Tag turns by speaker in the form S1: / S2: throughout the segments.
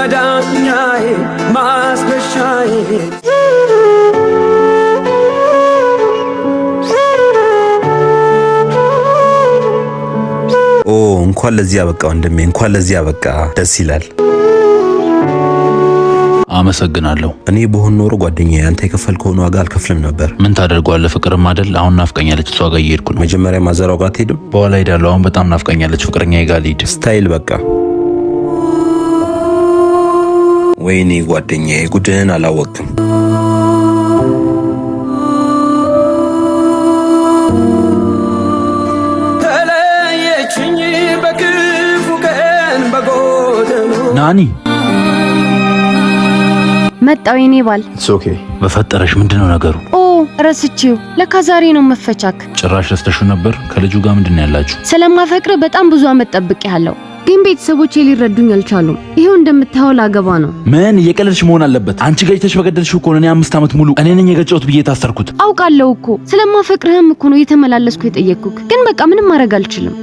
S1: መዳኛዬ ማስገሻዬ
S2: እንኳን ለዚህ ያበቃ ወንድሜ እንኳን ለዚህ ያበቃ ደስ ይላል
S3: አመሰግናለሁ
S2: እኔ በሆን ኖሮ ጓደኛዬ አንተ የከፈልከውን ዋጋ አልከፍልም ነበር
S3: ምን ታደርጋለህ ፍቅርም አይደል አሁን ናፍቀኛለች እሷ ጋር እየሄድኩ ነው
S2: መጀመሪያ ማዘራው ጋር ትሄድም
S3: በኋላ ሄዳለሁ አሁን በጣም ናፍቀኛለች ፍቅረኛዬ ጋር ልሂድ
S2: ስታይል በቃ ወይኔ ጓደኛዬ ጉድህን አላወቅም
S3: ናኒ
S4: መጣው የኔ ባል
S2: ኦኬ
S3: በፈጠረሽ ምንድነው ነገሩ
S4: ረስቼው ለካ ዛሬ ነው መፈቻክ
S3: ጭራሽ ረስተሽ ነበር ከልጁ ጋር ምንድነው ያላችሁ
S4: ስለማፈቅር በጣም ብዙ አመት ጠብቄያለሁ ግን ቤተሰቦቼ ሊረዱኝ አልቻሉም ይሄው እንደምታው ላገባ ነው
S3: ምን እየቀለድሽ መሆን አለበት አንቺ ጋይተሽ በገደልሽው እኮ ነው እኔ 5 አመት ሙሉ እኔ ነኝ የገጨሁት ብዬ ታሰርኩት
S4: አውቃለሁ እኮ ስለማፈቅርህም እኮ ነው የተመላለስኩ የጠየቅኩክ ግን በቃ ምንም ማድረግ አልችልም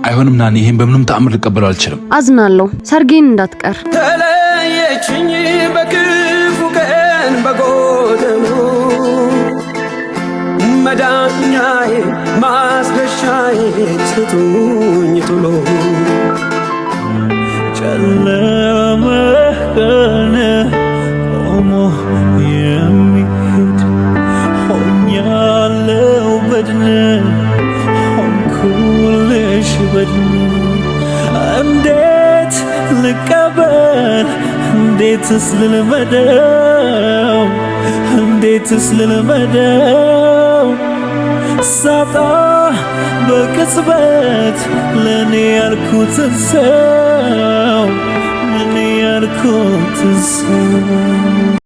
S3: አይሆንም ናኒ ይሄን በምንም ተአምር ልቀበለው አልችልም
S4: አዝናለሁ ሰርጌን እንዳትቀር
S1: ተለየችኝ በክፉ ቀን በጎደሉ መዳኛዬ ማስገሻዬ ስጡኝ ቶሎ ጨለመ ቀን ቆሞ የሚሄድ ሆኛለው በድን ሆንኩልሽ በድን እንዴት ልቀበል እንዴትስ ልልመደው ሳጣ በቅጽበት ለኔ ያልኩትን ሰው